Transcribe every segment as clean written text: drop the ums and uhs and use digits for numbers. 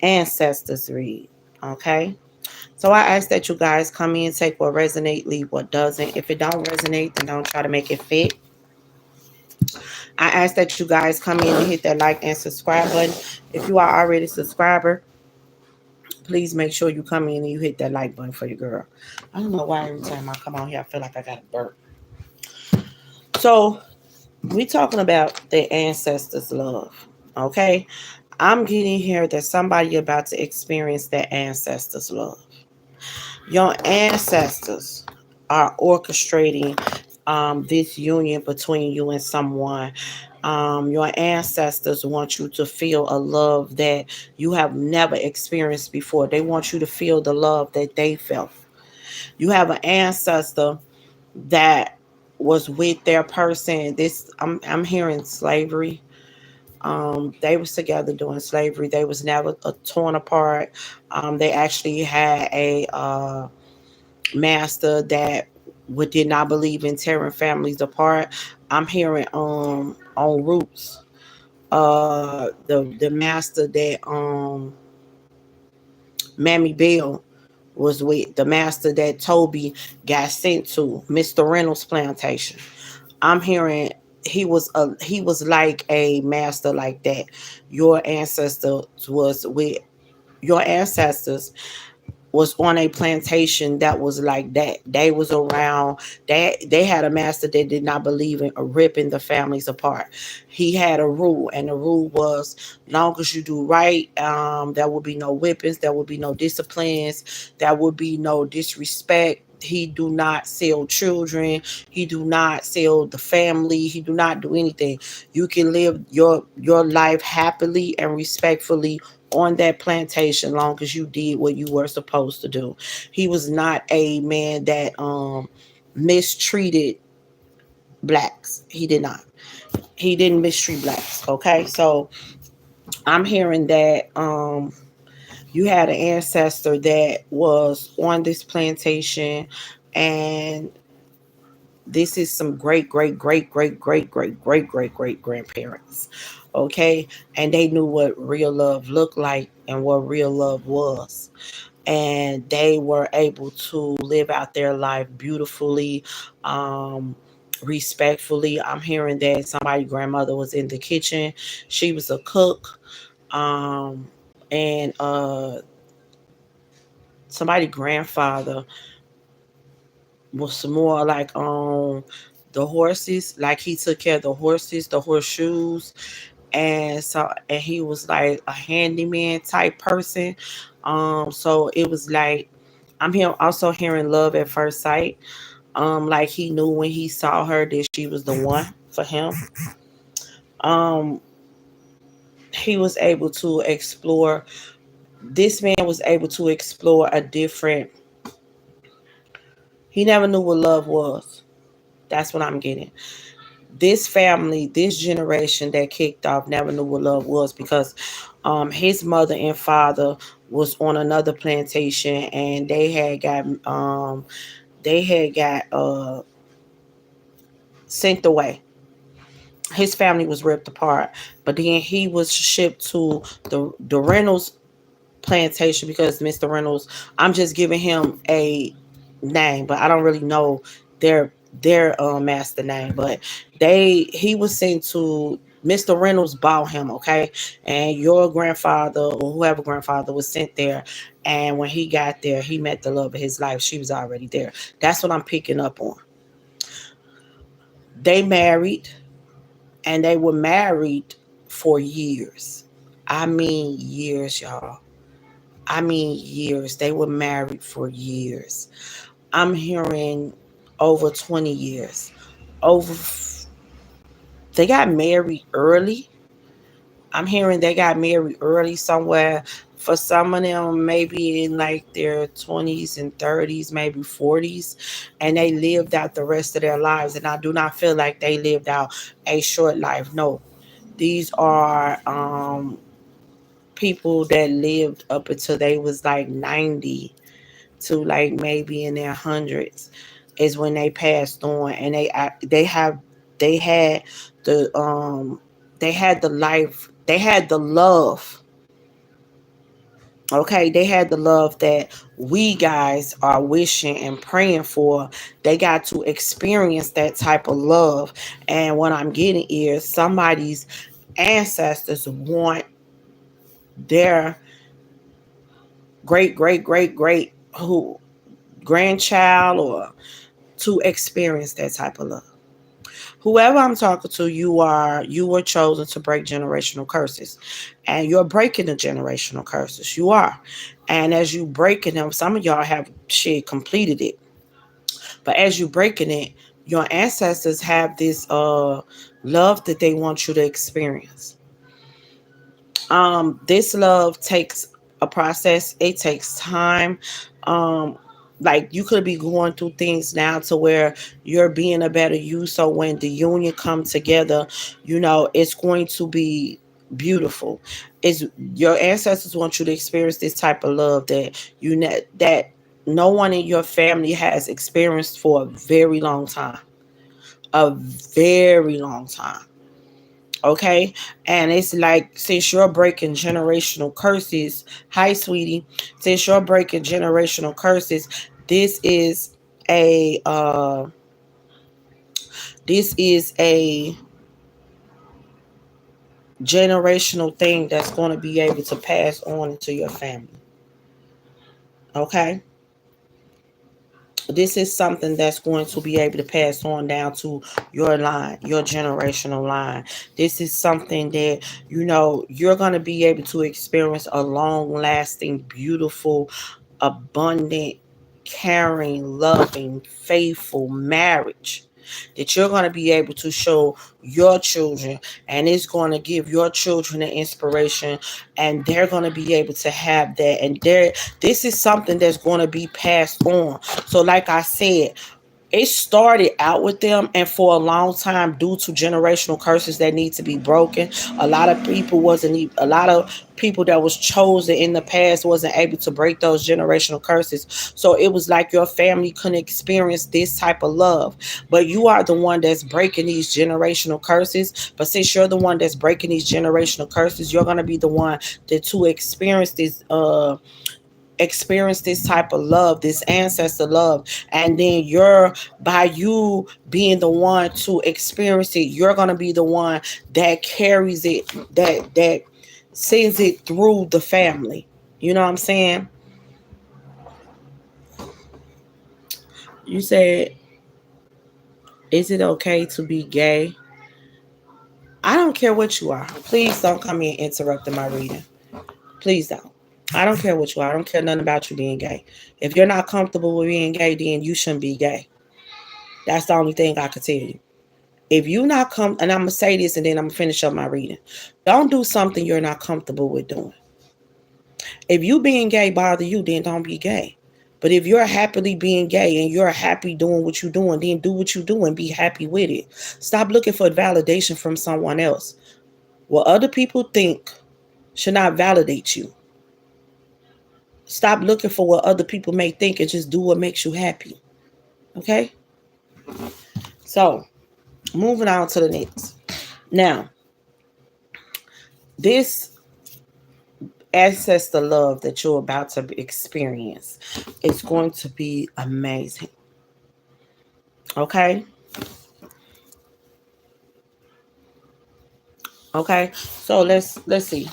ancestors read. Okay. So I ask that you guys come in, take what resonate, leave what doesn't. If it don't resonate, then don't try to make it fit. I ask that you guys come in and hit that like and subscribe button. If you are already a subscriber, please make sure you come in and you hit that like button for your girl. I don't know why every time I come on here, I feel like I got a burp. So we talking about the ancestors' love. Okay, I'm getting here that somebody about to experience their ancestors' love. Your ancestors are orchestrating this union between you and someone. Your ancestors want you to feel a love that you have never experienced before. They want you to feel the love that they felt. You have an ancestor that was with their person. This I'm hearing slavery. They was together during slavery. They was never torn apart. They actually had a master that did not believe in tearing families apart. I'm hearing on Roots, the master that Mammy Bill was with, the master that Toby got sent to, Mr. Reynolds plantation. I'm hearing he was like a master like that. Your ancestors was with your ancestors was on a plantation that was like that. They was around. They had a master that did not believe in ripping the families apart. He had a rule, and the rule was, long as you do right, there will be no whippings, there will be no disciplines, there will be no disrespect. He do not sell children. He do not sell the family. He do not do anything. You can live your life happily and respectfully on that plantation long as you did what you were supposed to do. He was not a man that mistreated blacks. He did not. He didn't mistreat blacks. Okay. So I'm hearing that you had an ancestor that was on this plantation, and this is some great grandparents. Okay. And they knew what real love looked like and what real love was, and they were able to live out their life beautifully, um, respectfully. I'm hearing that somebody grandmother was in the kitchen. She was a cook. Um, and somebody grandfather was more like on the horses, like he took care of the horses, the horseshoes, and he was like a handyman type person. So it was like I'm here also hearing love at first sight. Like he knew when he saw her that she was the one for him. Um, he was able to explore. This man was able to explore a different. He never knew what love was. That's what I'm getting. This family, this generation that kicked off, never knew what love was because his mother and father was on another plantation, and they had got sent away. His family was ripped apart, but then he was shipped to the Reynolds plantation because Mr. Reynolds, I'm just giving him a name, but I don't really know their master name. But he was sent to Mr. Reynolds bought him, okay, and your grandfather or whoever grandfather was sent there. And when he got there, he met the love of his life. She was already there. That's what I'm picking up on. They married, and they were married for years. I mean years, y'all. I mean years. They were married for years. I'm hearing over 20 years. Over they got married early. I'm hearing they got married early somewhere. For some of them, maybe in like their 20s and 30s, maybe 40s, and they lived out the rest of their lives. And I do not feel like they lived out a short life. No, these are people that lived up until they was like 90 to like maybe in their hundreds is when they passed on, and they had the they had the life, they had the love Okay, they had the love that we guys are wishing and praying for. They got to experience that type of love. And what I'm getting is somebody's ancestors want their great who grandchild or to experience that type of love. Whoever I'm talking to, you were chosen to break generational curses. And you're breaking the generational curses. You are. And as you breaking them, some of y'all have shit completed it. But as you breaking it, your ancestors have this love that they want you to experience. This love takes a process. It takes time. um like you could be going through things now to where you're being a better you, so when the union come together, it's going to be beautiful. Is your ancestors want you to experience this type of love that no one in your family has experienced for a very long time, a very long time. Okay. And it's like, since you're breaking generational curses, hi sweetie, since you're breaking generational curses, this is a this is a generational thing that's going to be able to pass on into your family. Okay. This is something that's going to be able to pass on down to your line, your generational line. This is something that, you're going to be able to experience a long lasting, beautiful, abundant, caring, loving, faithful marriage that you're going to be able to show your children, and it's going to give your children an inspiration, and they're going to be able to have that, and this is something that's going to be passed on. So like I said, it started out with them, and for a long time, due to generational curses that need to be broken, a lot of people that was chosen in the past wasn't able to break those generational curses. So it was like your family couldn't experience this type of love. But you are the one that's breaking these generational curses. But since you're the one that's breaking these generational curses, you're going to be the one that to experience this type of love, this ancestor love. And then by you being the one to experience it, you're going to be the one that carries it, that sends it through the family. You know what I'm saying? You said, is it okay to be gay? I don't care what you are. Please don't come in interrupting my reading. Please don't. I don't care what you are. I don't care nothing about you being gay. If you're not comfortable with being gay, then you shouldn't be gay. That's the only thing I can tell you. If you not and I'm gonna say this and then I'm gonna finish up my reading. Don't do something you're not comfortable with doing. If you being gay bother you, then don't be gay. But if you're happily being gay and you're happy doing what you're doing, then do what you do and be happy with it. Stop looking for validation from someone else. What other people think should not validate you. Stop looking for what other people may think and just do what makes you happy. Okay? So, moving on to the next. Now, this ancestor love that you're about to experience is going to be amazing. Okay? Okay? So let's see.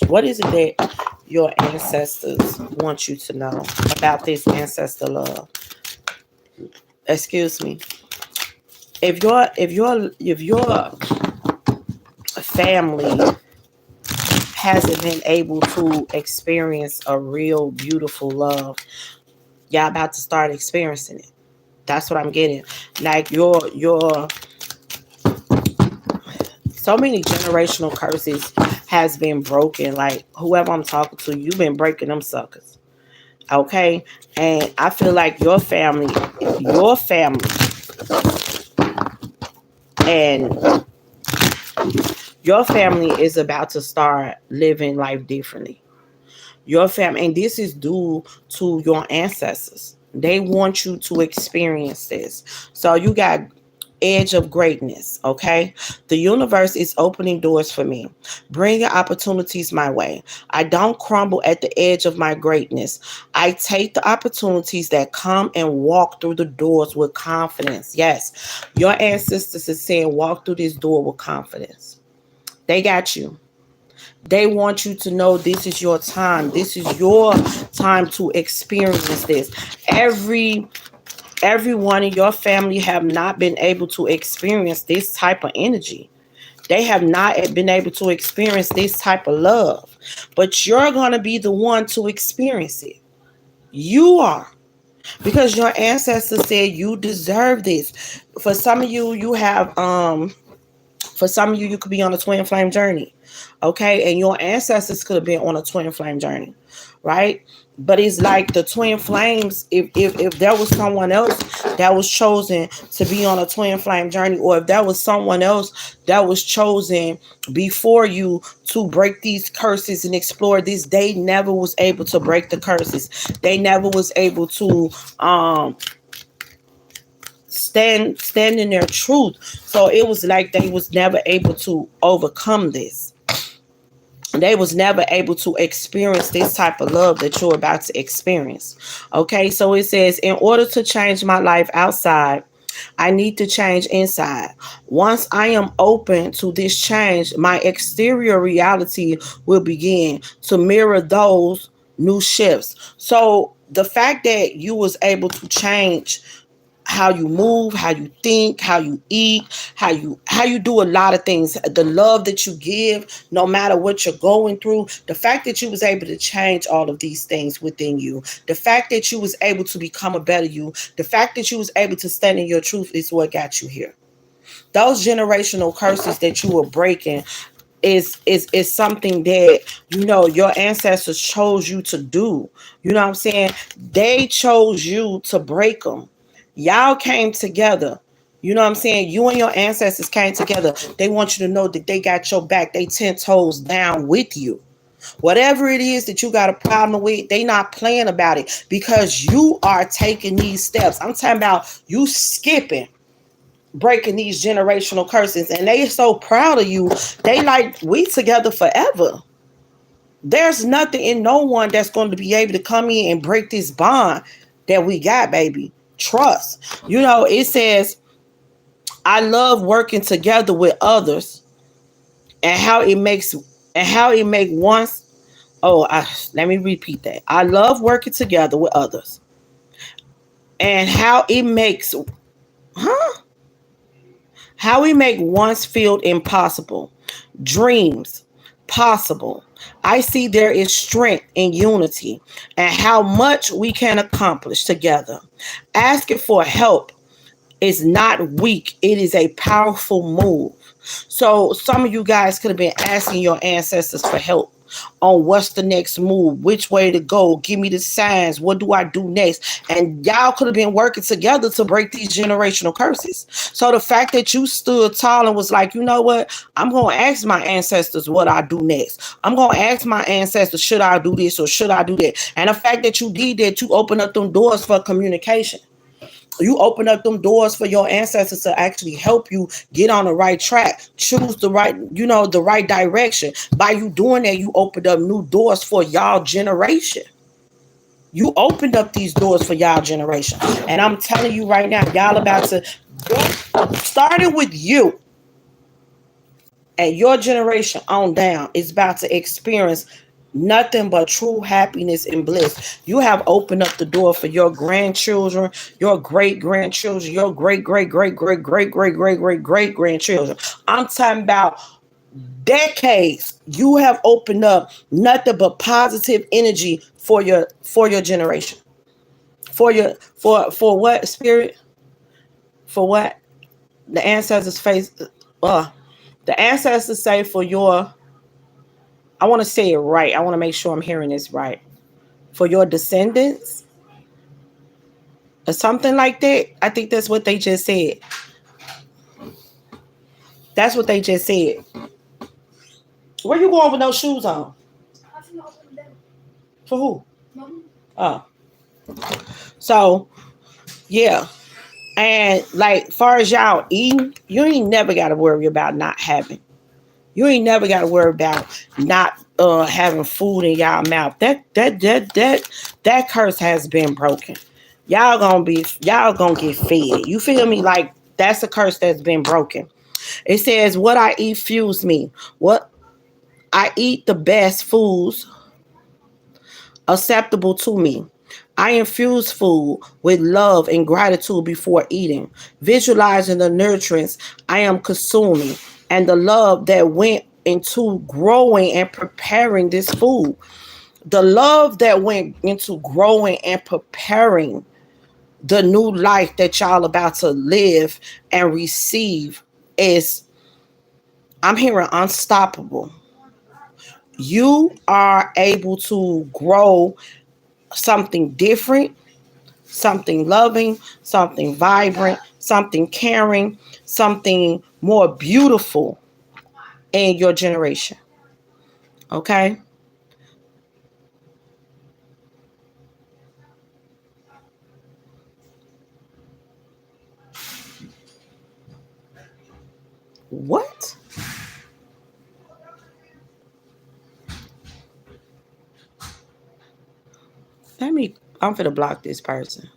What is it that your ancestors want you to know about this ancestor love? Excuse me. If your family hasn't been able to experience a real beautiful love, y'all about to start experiencing it. That's what I'm getting. Like your so many generational curses has been broken. Like whoever I'm talking to, you've been breaking them suckers. Okay? And I feel like your family and your family is about to start living life differently. Your family, and this is due to your ancestors. They want you to experience this. So you got, edge of greatness. Okay. The universe is opening doors for me, bringing opportunities my way. I don't crumble at the edge of my greatness. I take the opportunities that come and walk through the doors with confidence. Yes, your ancestors is saying walk through this door with confidence. They got you. They want you to know this is your time. This is your time to experience this. Every Everyone in your family have not been able to experience this type of energy. They have not been able to experience this type of love. But you're going to be the one to experience it. You are. Because your ancestors said you deserve this. For some of you, you have for some of you, you could be on a twin flame journey. Okay. And your ancestors could have been on a twin flame journey. Right. But it's like the twin flames, if there was someone else that was chosen to be on a twin flame journey, or if there was someone else that was chosen before you to break these curses and explore this, they never was able to break the curses. They never was able to stand in their truth. So it was like they was never able to overcome this. They was never able to experience this type of love that you're about to experience. Okay, so it says, in order to change my life outside, I need to change inside. Once I am open to this change, my exterior reality will begin to mirror those new shifts. So the fact that you was able to change how you move, how you think, how you eat, how you do a lot of things, the love that you give, no matter what you're going through, the fact that you was able to change all of these things within you, the fact that you was able to become a better you, the fact that you was able to stand in your truth is what got you here. Those generational curses that you were breaking is something that your ancestors chose you to do. You know what I'm saying? They chose you to break them. Y'all came together. You know what I'm saying? You and your ancestors came together. They want you to know that they got your back. They 10 toes down with you. Whatever it is that you got a problem with, they not playing about it because you are taking these steps. I'm talking about you skipping, breaking these generational curses, and they are so proud of you. They like, we together forever. There's nothing and no one that's going to be able to come in and break this bond that we got, baby. Trust. It says, I love working together with others and how it makes once. Let me repeat that. I love working together with others and how it makes, how we make once feel impossible, dreams possible. I see there is strength in unity and how much we can accomplish together. Asking for help is not weak, it is a powerful move. So some of you guys could have been asking your ancestors for help on what's the next move, which way to go, give me the signs, what do I do next? And y'all could have been working together to break these generational curses. So the fact that you stood tall and was like, you know what, I'm going to ask my ancestors what I do next. I'm going to ask my ancestors, should I do this or should I do that? And the fact that you did that, you open up them doors for communication. You open up them doors for your ancestors to actually help you get on the right track, choose the right direction. By you doing that, you opened up new doors for y'all generation. You opened up these doors for y'all generation. And I'm telling you right now, y'all about to starting with you and your generation on down is about to experience nothing but true happiness and bliss. You have opened up the door for your grandchildren, your great grandchildren, your great great great great great great great great great grandchildren. I'm talking about decades. You have opened up nothing but positive energy for your generation. For what, spirit? For what? The ancestors face the ancestors say for your, I want to say it right. I want to make sure I'm hearing this right. For your descendants or something like that. I think that's what they just said. That's what they just said. Where you going with no shoes on? For who? Oh. So, yeah. And like far as y'all eating, you ain't never got to worry about not having. You ain't never got to worry about not having food in y'all mouth. That curse has been broken. Y'all gonna get fed. You feel me? Like that's a curse that's been broken. It says, "What I eat fuels me. What I eat the best foods acceptable to me. I infuse food with love and gratitude before eating, visualizing the nutrients I am consuming and the love that went into growing and preparing this food. The love that went into growing and preparing the new life that y'all about to live and receive is, I'm hearing, unstoppable. You are able to grow something different, something loving, something vibrant, something caring, something more beautiful in your generation. Okay? What? I'm finna block this person.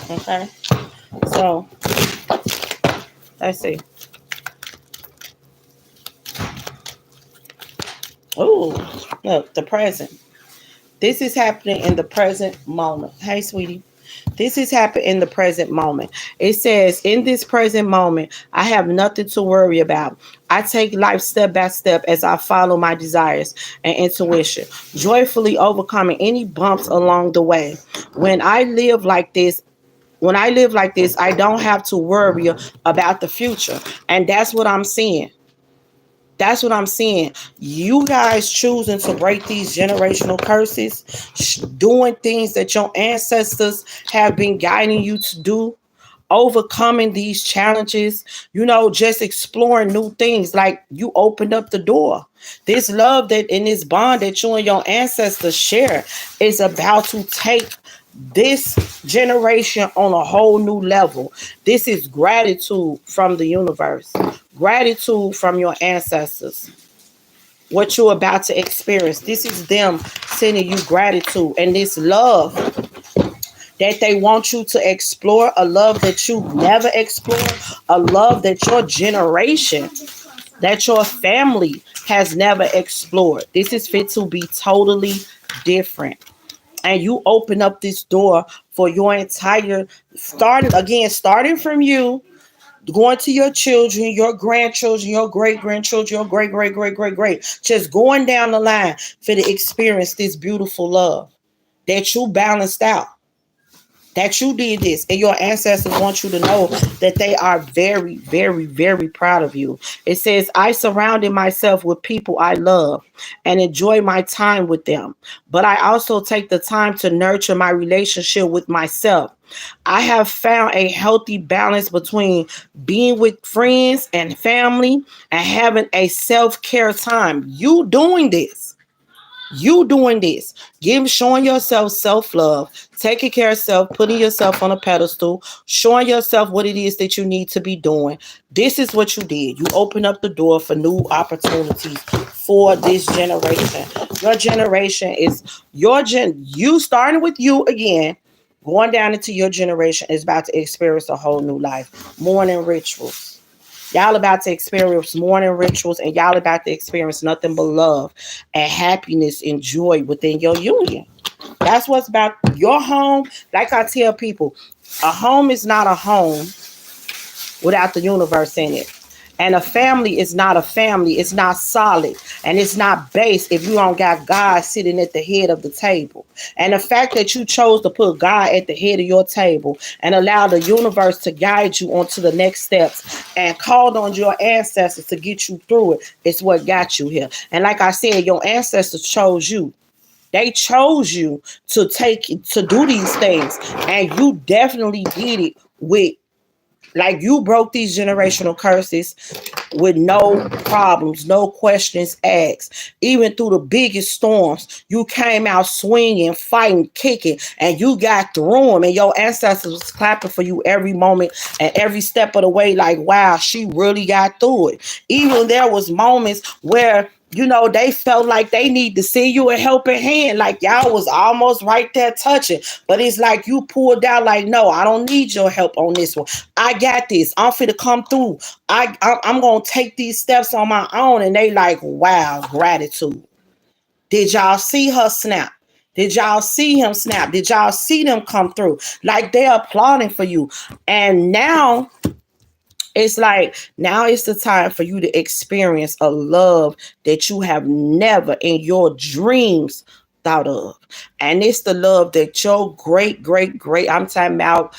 Okay? So, let's see. Oh, look, the present. This is happening in the present moment. Hey, sweetie. This is happening in the present moment. It says, in this present moment, I have nothing to worry about. I take life step by step as I follow my desires and intuition, joyfully overcoming any bumps along the way. When I live like this, I don't have to worry about the future. And that's what I'm seeing. That's what I'm saying. You guys choosing to break these generational curses, doing things that your ancestors have been guiding you to do, overcoming these challenges, just exploring new things. Like you opened up the door. This love that in this bond that you and your ancestors share is about to take this generation on a whole new level. This is gratitude from the universe, gratitude from your ancestors. What you're about to experience, this is them sending you gratitude and this love that they want you to explore, a love that you never explored, a love that your generation, that your family has never explored. This is fit to be totally different. And you open up this door for your entire, starting from you, going to your children, your grandchildren, your great grandchildren, your great great great great great, just going down the line for to experience this beautiful love that you balanced out, that you did this, and your ancestors want you to know that they are very, very, very proud of you. It says, I surrounded myself with people I love and enjoy my time with them, but I also take the time to nurture my relationship with myself. I have found a healthy balance between being with friends and family and having a self-care time. You doing this, showing yourself self-love, taking care of self, putting yourself on a pedestal, showing yourself what it is that you need to be doing. This is what you did. You open up the door for new opportunities for this generation. Your generation is you starting with you again, going down into your generation is about to experience a whole new life. Morning rituals. Y'all about to experience morning rituals and y'all about to experience nothing but love and happiness and joy within your union. That's what's about your home. Like I tell people, a home is not a home without the universe in it. And a family is not a family. It's not solid. And it's not based if you don't got God sitting at the head of the table. And the fact that you chose to put God at the head of your table and allow the universe to guide you onto the next steps and called on your ancestors to get you through it is what got you here. And like I said, your ancestors chose you. They chose you to do these things. And you definitely did it with Like you broke these generational curses with no problems, no questions asked. Even through the biggest storms, you came out swinging, fighting, kicking, and you got through them. And your ancestors was clapping for you every moment and every step of the way. Like, wow, she really got through it. Even there was moments where they felt like they need to see you a helping hand. Like y'all was almost right there touching. But it's like you pulled out like, no, I don't need your help on this one. I got this. I'm fit to come through. I'm going to take these steps on my own. And they like, wow, gratitude. Did y'all see her snap? Did y'all see him snap? Did y'all see them come through? Like they're applauding for you. And now it's like, now it's the time for you to experience a love that you have never in your dreams thought of. And it's the love that your great, I'm talking about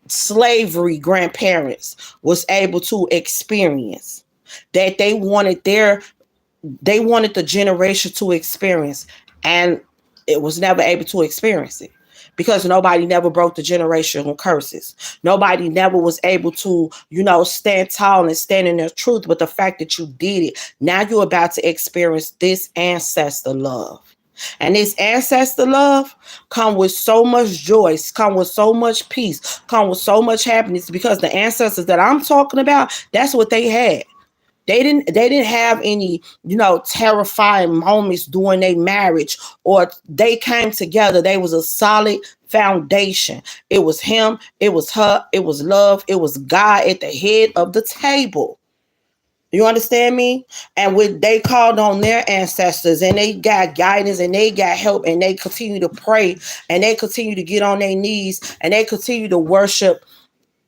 slavery grandparents was able to experience. That they wanted the generation to experience. And it was never able to experience it. Because nobody never broke the generational curses. Nobody never was able to, stand tall and stand in their truth. But the fact that you did it, now you're about to experience this ancestor love. And this ancestor love come with so much joy, come with so much peace, come with so much happiness. Because the ancestors that I'm talking about, that's what they had. They didn't have any, terrifying moments during their marriage, or they came together. They was a solid foundation. It was him, it was her, it was love, it was God at the head of the table. You understand me? And when they called on their ancestors and they got guidance and they got help and they continue to pray and they continue to get on their knees and they continue to worship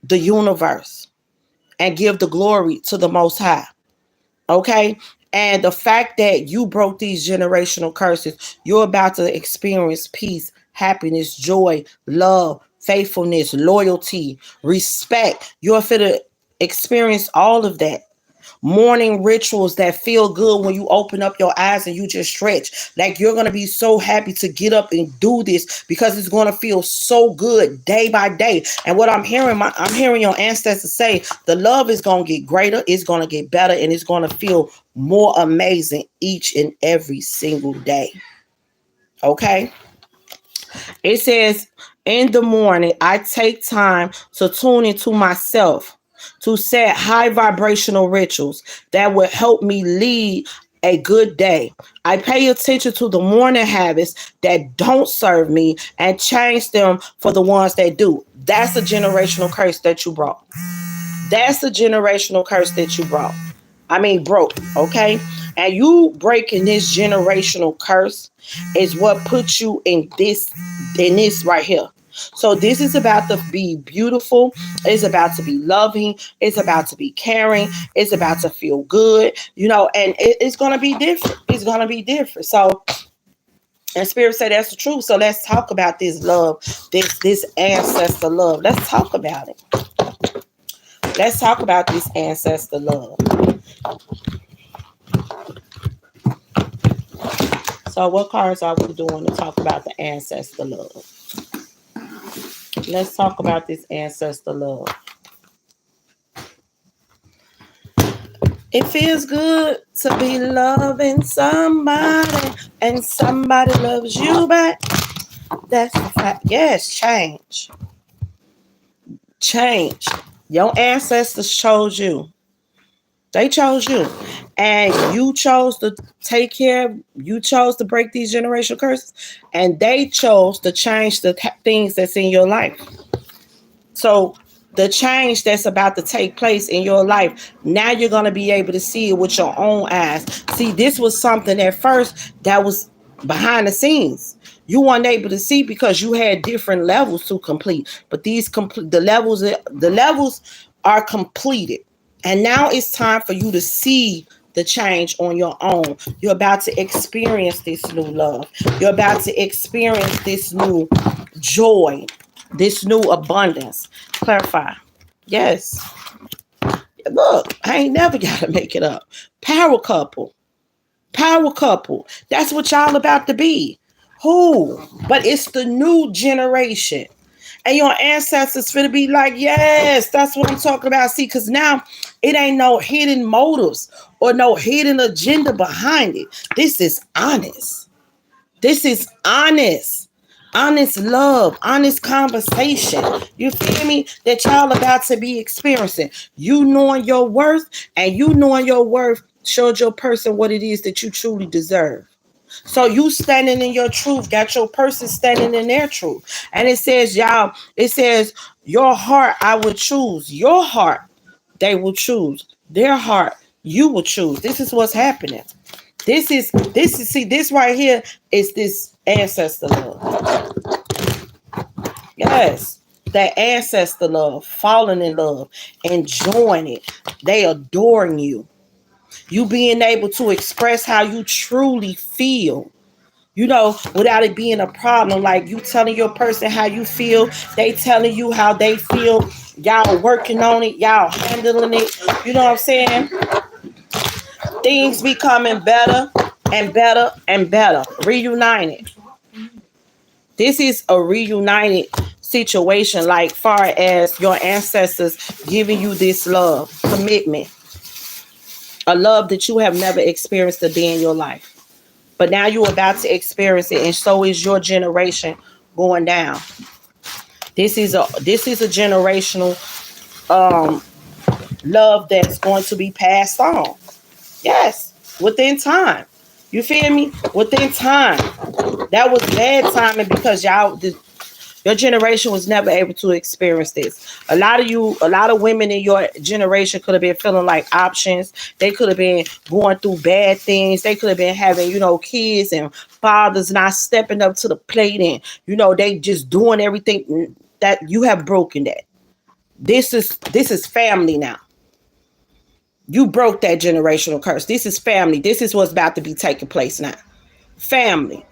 the universe and give the glory to the Most High. Okay. And the fact that you broke these generational curses, you're about to experience peace, happiness, joy, love, faithfulness, loyalty, respect. You're fit to experience all of that. Morning rituals that feel good when you open up your eyes and you just stretch. Like you're going to be so happy to get up and do this because it's going to feel so good day by day. And what I'm hearing your ancestors say, the love is going to get greater, it's going to get better, and it's going to feel more amazing each and every single day. Okay? It says, in the morning, I take time to tune into myself, to set high vibrational rituals that will help me lead a good day. I pay attention to the morning habits that don't serve me and change them for the ones that do. That's a generational curse that you brought. That's a generational curse that you brought. Broke, okay? And you breaking this generational curse is what puts you in this right here. So this is about to be beautiful. It's about to be loving. It's about to be caring. It's about to feel good, and it's going to be different. It's going to be different. So, and Spirit said that's the truth. So let's talk about this love, this ancestor love. Let's talk about it. Let's talk about this ancestor love. So what cards are we doing to talk about the ancestor love? Let's talk about this ancestor love. It feels good to be loving somebody and somebody loves you back. That's the fact. Yes, change. Change. Your ancestors chose you. They chose you. And you chose to take care. You chose to break these generational curses. And they chose to change the things that's in your life. So the change that's about to take place in your life, now you're going to be able to see it with your own eyes. See, this was something at first that was behind the scenes. You weren't able to see because you had different levels to complete. But the levels are completed. And now it's time for you to see the change on your own. You're about to experience this new love. You're about to experience this new joy, this new abundance. Clarify. Yes. Look, I ain't never got to make it up. Power couple. Power couple. That's what y'all about to be. Who? But it's the new generation. And your ancestors finna be like, yes, that's what I'm talking about. See, because now it ain't no hidden motives or no hidden agenda behind it. This is honest. This is honest. Honest love, honest conversation. You feel me? That y'all about to be experiencing. You knowing your worth, and you knowing your worth showed your person what it is that you truly deserve. So you standing in your truth, got your person standing in their truth. And it says, y'all, it says, your heart I will choose. Your heart they will choose. Their heart you will choose. This is what's happening. This is see, this right here is this ancestor love. Yes. That ancestor love, falling in love, enjoying it. They adoring you. You being able to express how you truly feel, without it being a problem. Like you telling your person how you feel, they telling you how they feel. Y'all working on it, y'all handling it. You know what I'm saying? Things becoming better and better and better. Reunited. This is a reunited situation, like far as your ancestors giving you this love, commitment, a love that you have never experienced a day in your life. But now you're about to experience it, and so is your generation going down. This is a generational um love that's going to be passed on. Yes, within time. You feel me? Within time. That was bad timing because your generation was never able to experience this. A lot of women in your generation could have been feeling like options. They could have been going through bad things. They could have been having, kids and fathers not stepping up to the plate, and, they just doing everything that you have broken that. This is family now. You broke that generational curse. This is family. This is what's about to be taking place now. Family.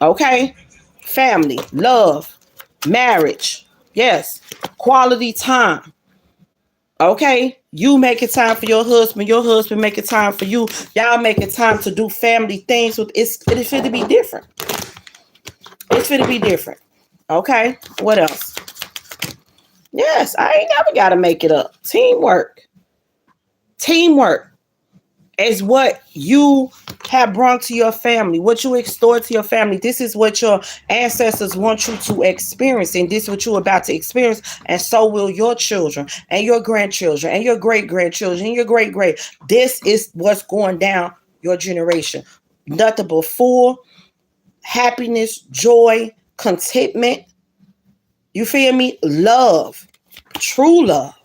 Okay? Family, love, marriage. Yes. Quality time. Okay? You making time for your husband making time for you. Y'all making time to do family things with it's fit to be different. It's fit to be different. Okay? What else? Yes, I ain't never gotta make it up. Teamwork. Teamwork is what you have brought to your family, what you extort to your family. This is what your ancestors want you to experience, and this is what you're about to experience, and so will your children and your grandchildren and your great grandchildren and your great great. This is what's going down your generation. Nothing but full happiness, joy, contentment. You feel me? Love, true love.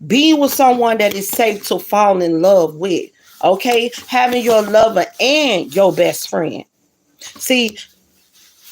Being with someone that is safe to fall in love with. Okay? Having your lover and your best friend. See,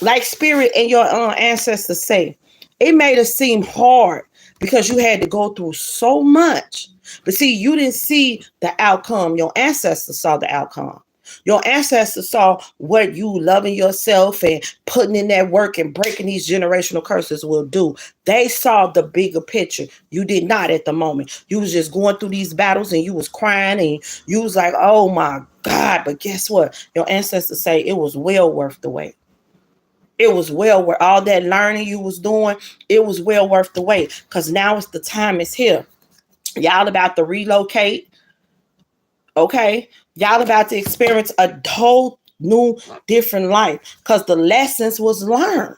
like Spirit and your ancestors say, it made it seem hard because you had to go through so much. But see, you didn't see the outcome. Your ancestors saw the outcome. Your ancestors saw what you loving yourself and putting in that work and breaking these generational curses will do. They saw the bigger picture. You did not at the moment. You was just going through these battles and you was crying and you was like, oh my God. But guess what? Your ancestors say it was well worth the wait. It was well worth all that learning you was doing. It was well worth the wait because now it's the time is here. Y'all about to relocate. Okay, y'all about to experience a whole new different life because the lessons was learned.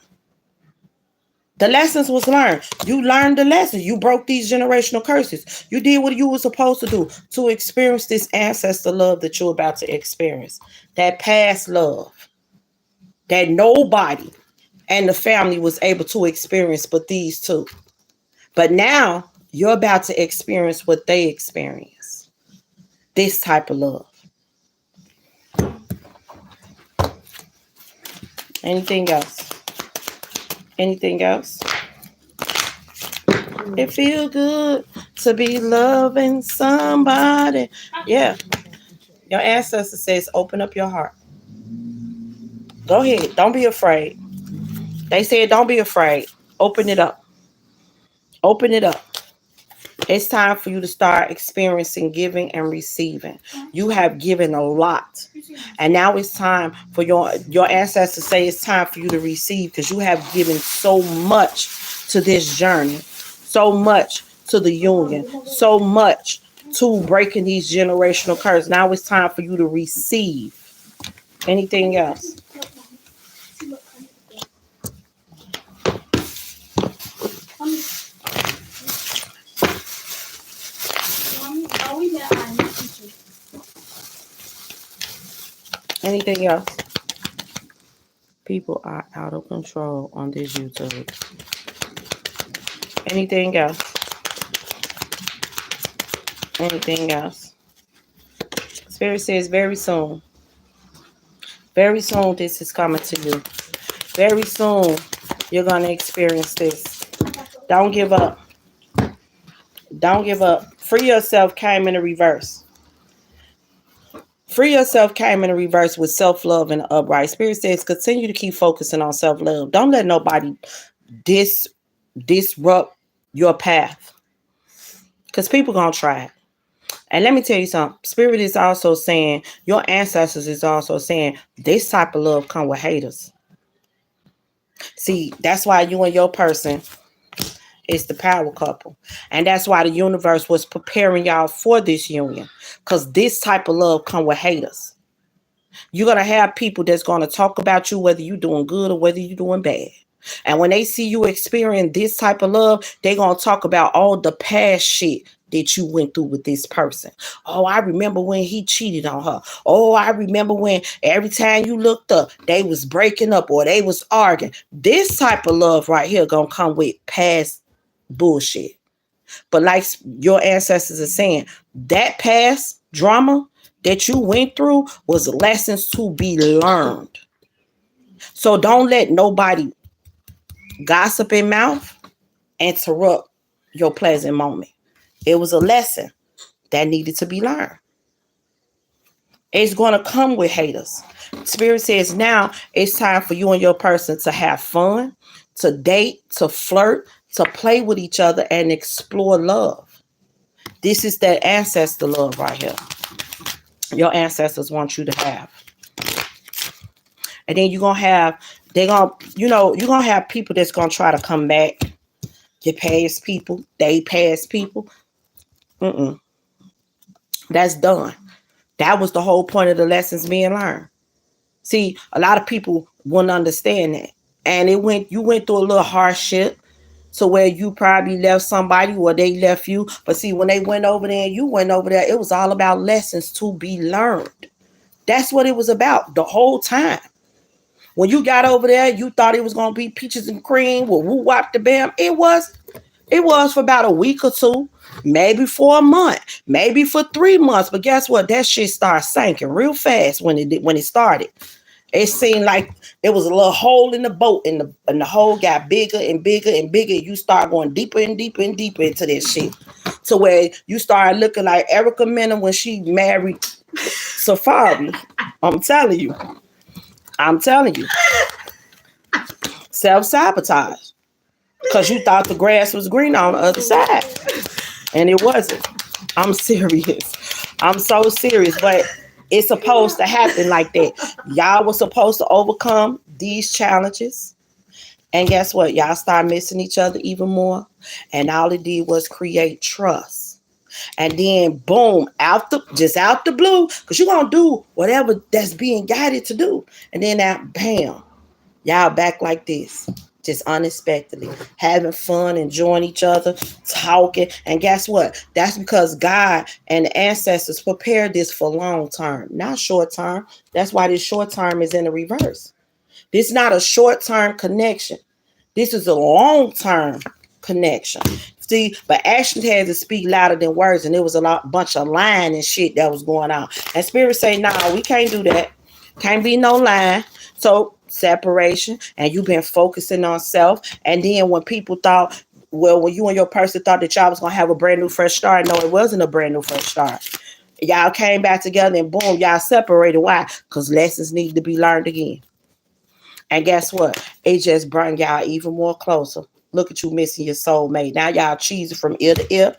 The lessons was learned. You learned the lessons. You broke these generational curses. You did what you were supposed to do to experience this ancestor love that you're about to experience. That past love that nobody and the family was able to experience but these two. But now you're about to experience what they experience. This type of love. Anything else? Anything else? It feels good to be loving somebody. Yeah. Your ancestor says, open up your heart. Go ahead. Don't be afraid. They said, don't be afraid. Open it up. Open it up. It's time for you to start experiencing giving and receiving. You have given a lot. And now it's time for your ancestors say it's time for you to receive because you have given so much to this journey, so much to the union, so much to breaking these generational curses. Now it's time for you to receive. Anything else? Anything else? People are out of control on this YouTube. Anything else? Anything else? Spirit says very soon. Very soon this is coming to you. Very soon you're going to experience this. Don't give up. Don't give up. Free yourself came in the reverse. Free yourself came in the reverse with self-love and upright. Spirit says continue to keep focusing on self-love. Don't let nobody disrupt your path. Because people going to try it. And let me tell you something. Spirit is also saying, your ancestors is also saying, this type of love come with haters. See, that's why you and your person is the power couple. And that's why the universe was preparing y'all for this union. Because this type of love come with haters. You're going to have people that's going to talk about you, whether you're doing good or whether you're doing bad. And when they see you experience this type of love, they're going to talk about all the past shit that you went through with this person. Oh, I remember when he cheated on her. Oh, I remember when every time you looked up, they was breaking up or they was arguing. This type of love right here going to come with past bullshit. But like your ancestors are saying, that past drama that you went through was lessons to be learned. So don't let nobody gossip in mouth interrupt your pleasant moment. It was a lesson that needed to be learned. It's going to come with haters. Spirit says now it's time for you and your person to have fun, to date, to flirt, to play with each other and explore love. This is that ancestor love right here. Your ancestors want you to have. And then you're going to have, you're going to have people that's going to try to come back. Your past people, they past people. That's done. That was the whole point of the lessons being learned. See, a lot of people wouldn't understand that. And you went through a little hardship to where you probably left somebody or they left you. But see, when they went over there and you went over there, it was all about lessons to be learned. That's what it was about the whole time. When you got over there, you thought it was going to be peaches and cream with woo wop the bam. It was for about a week or two, maybe for a month, maybe for 3 months. But guess what? That shit started sinking real fast when it started. It seemed like there was a little hole in the boat and the hole got bigger and bigger and bigger. You start going deeper and deeper and deeper into this shit. To where you start looking like Erica Mena when she married Safari. I'm telling you. Self-sabotage. Because you thought the grass was green on the other side. And it wasn't. I'm serious. I'm so serious. But it's supposed to happen like that. Y'all were supposed to overcome these challenges. And guess what? Y'all start missing each other even more. And all it did was create trust. And then boom, out the blue, because you're going to do whatever that's being guided to do. And then that bam, y'all back like this. Just unexpectedly having fun, enjoying each other, talking. And guess what? That's because God and the ancestors prepared this for long term, not short term. That's why this short term is in the reverse. This is not a short term connection. This is a long term connection. See, but action has to speak louder than words, and there was bunch of lying and shit that was going on. And Spirit say, "Nah, we can't do that. Can't be no lying." So separation, and you've been focusing on self. And then when people thought, well, when you and your person thought that y'all was gonna have a brand new fresh start, no, it wasn't a brand new fresh start. Y'all came back together and boom, y'all separated. Why? Because lessons need to be learned again. And guess what? It just brought y'all even more closer. Look at you missing your soulmate. Now y'all cheesing from ear to ear.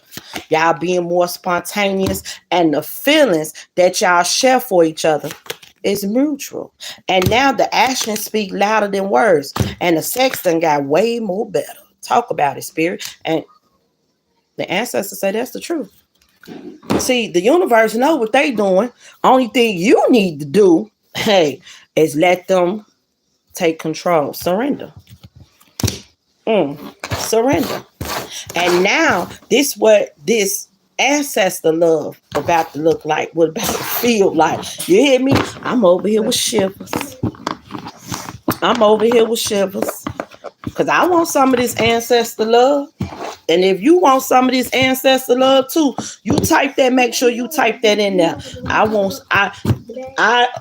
Y'all being more spontaneous. And the feelings that y'all share for each other is mutual. And now the actions speak louder than words. And the sex done got way more better. Talk about it, spirit. And the ancestors say that's the truth. See, the universe know what they doing. Only thing you need to do, hey, is let them take control. Surrender. Surrender. And now, this what this ancestor love about to look like, what about to feel like. You hear me? I'm over here with shivers. I'm over here with shivers. Because I want some of this ancestor love. And if you want some of this ancestor love too, you type that, make sure you type that in there.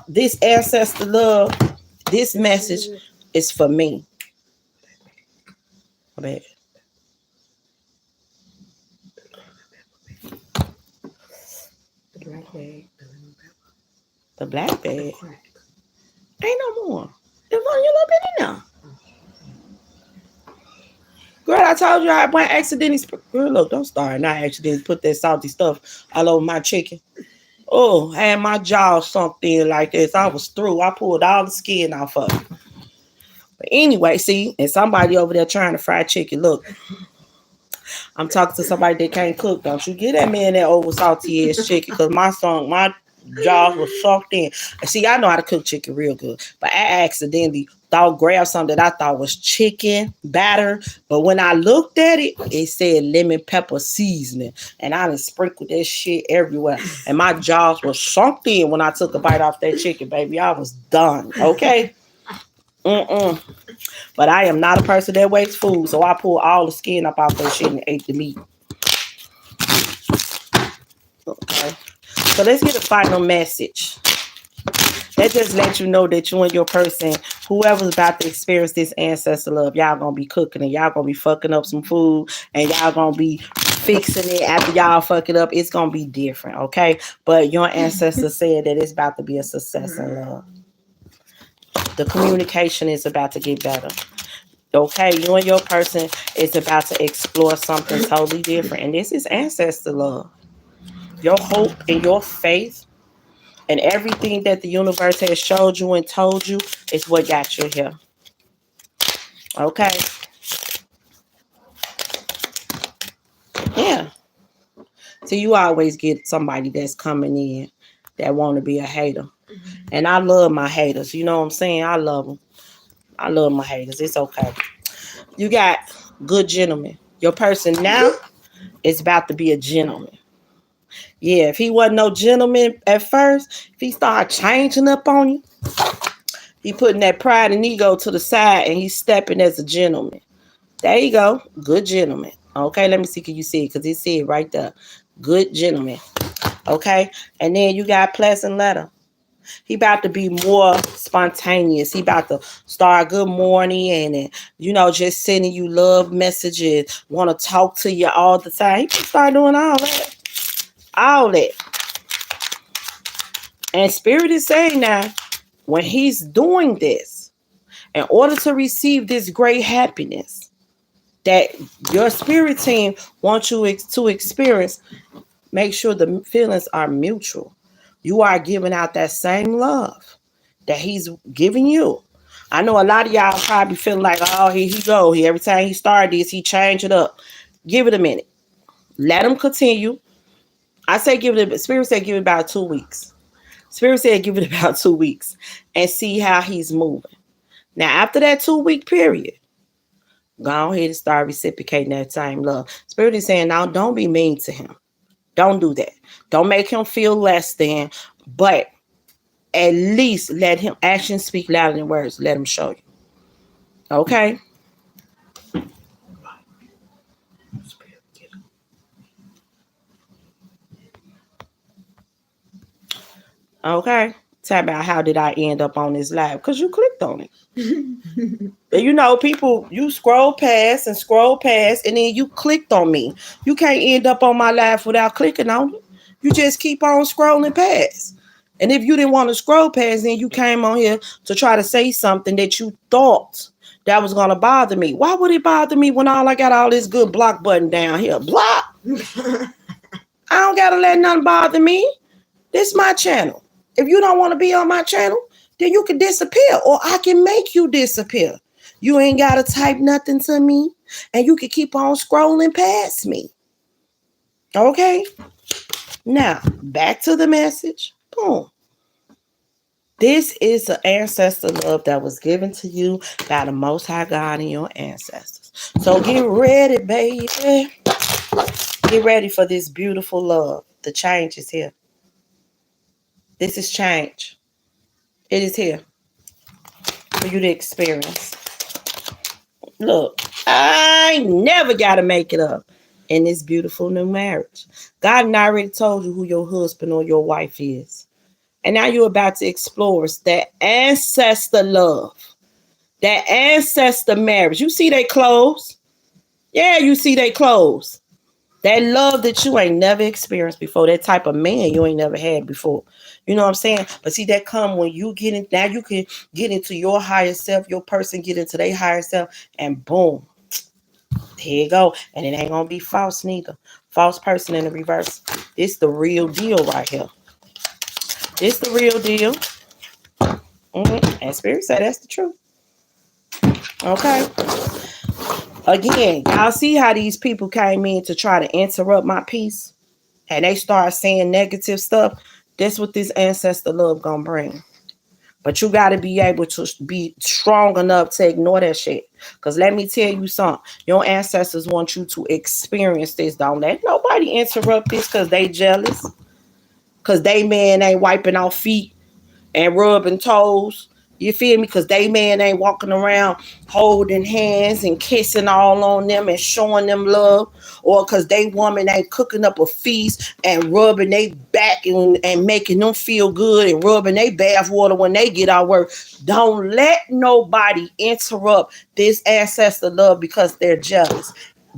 This ancestor love, this message is for me. The black bag. The black bag. Ain't no more. There's only a little bit in there. Girl, I told you I went accidentally. Girl, look, don't start. Not accidentally put that salty stuff all over my chicken. Oh, had my jaw sunk in like this. I was through. I pulled all the skin off of it. But anyway, see, and somebody over there trying to fry chicken. Look, I'm talking to somebody that can't cook. Don't you get that man that over salty ass chicken? Because my jaws was sunk in. And see, I know how to cook chicken real good. But I accidentally grabbed something that I thought was chicken batter. But when I looked at it, it said lemon pepper seasoning. And I done sprinkled that shit everywhere. And my jaws were sunk in when I took a bite off that chicken, baby. I was done. Okay? But I am not a person that wastes food. So I pulled all the skin up off that shit and ate the meat. Okay. So let's get a final message. That just lets you know that you and your person, whoever's about to experience this ancestor love, y'all gonna be cooking and y'all gonna be fucking up some food and y'all gonna be fixing it after y'all fuck it up. It's gonna be different, okay? But your ancestor said that it's about to be a success in love. The communication is about to get better. Okay, you and your person is about to explore something totally different. And this is ancestor love. Your hope and your faith and everything that the universe has showed you and told you is what got you here. Okay? Yeah. So you always get somebody that's coming in that want to be a hater. And I love my haters. You know what I'm saying? I love them. I love my haters. It's okay. You got good gentlemen. Your person now is about to be a gentleman. Yeah, if he wasn't no gentleman at first, if he started changing up on you, he putting that pride and ego to the side and he's stepping as a gentleman. There you go. Good gentleman. Okay, let me see. Can you see it? Because it said right there. Good gentleman. Okay, and then you got pleasant letter. He about to be more spontaneous. He about to start good morning and just sending you love messages, want to talk to you all the time. He can start doing all that. All that. And Spirit is saying now, when he's doing this, in order to receive this great happiness that your spirit team wants you to experience, make sure the feelings are mutual. You are giving out that same love that he's giving you. I know a lot of y'all probably feeling like, oh, here he go. Every time he started this, he changed it up. Give it a minute. Let him continue. I say Spirit said give it about 2 weeks. Spirit said give it about 2 weeks and see how he's moving. Now, after that 2-week period, go ahead and start reciprocating that same love. Spirit is saying, now don't be mean to him. Don't do that. Don't make him feel less than, but at least let him actions speak louder than words. Let him show you. Okay? Okay? Talk about how did I end up on this live? Because you clicked on it. And people, you scroll past, and then you clicked on me. You can't end up on my live without clicking on it. You just keep on scrolling past. And if you didn't want to scroll past, then you came on here to try to say something that you thought that was gonna bother me. Why would it bother me when I got all this good block button down here? Block. I don't gotta let nothing bother me. This is my channel. If you don't want to be on my channel, then you can disappear, or I can make you disappear. You ain't gotta type nothing to me, and you can keep on scrolling past me. Okay? Now, back to the message. Boom. This is the ancestor love that was given to you by the Most High God and your ancestors. So get ready, baby. Get ready for this beautiful love. The change is here. This is change. It is here for you to experience. Look, I never got to make it up in this beautiful new marriage. God already told you who your husband or your wife is. And now you're about to explore that ancestor love, that ancestor marriage. You see they clothes? Yeah, you see they clothes. That love that you ain't never experienced before. That type of man you ain't never had before. You know what I'm saying? But see, that come when you get in. Now you can get into your higher self. Your person get into their higher self. And boom. Here you go. And it ain't going to be false neither. False person in the reverse. It's the real deal right here. It's the real deal. And Spirit said that's the truth. Okay. Again, y'all see how these people came in to try to interrupt my peace? And they start saying negative stuff. That's what this ancestor love gonna bring. But you got to be able to be strong enough to ignore that shit. Because let me tell you something. Your ancestors want you to experience this. Don't let nobody interrupt this because they jealous. Because they man ain't wiping off feet and rubbing toes. You feel me? Because they man ain't walking around holding hands and kissing all on them and showing them love. Or because they woman ain't cooking up a feast and rubbing their back and making them feel good and rubbing their bath water when they get out work. Don't let nobody interrupt this ancestor love because they're jealous.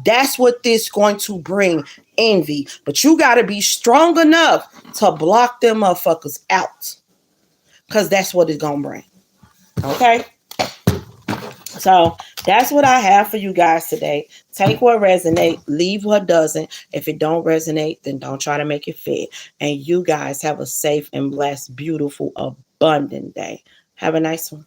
That's what this going to bring, envy. But you got to be strong enough to block them motherfuckers out. Because that's what it's going to bring. Okay? So that's what I have for you guys today. Take what resonates, leave what doesn't. If it don't resonate, then don't try to make it fit. And you guys have a safe and blessed, beautiful, abundant day. Have a nice one.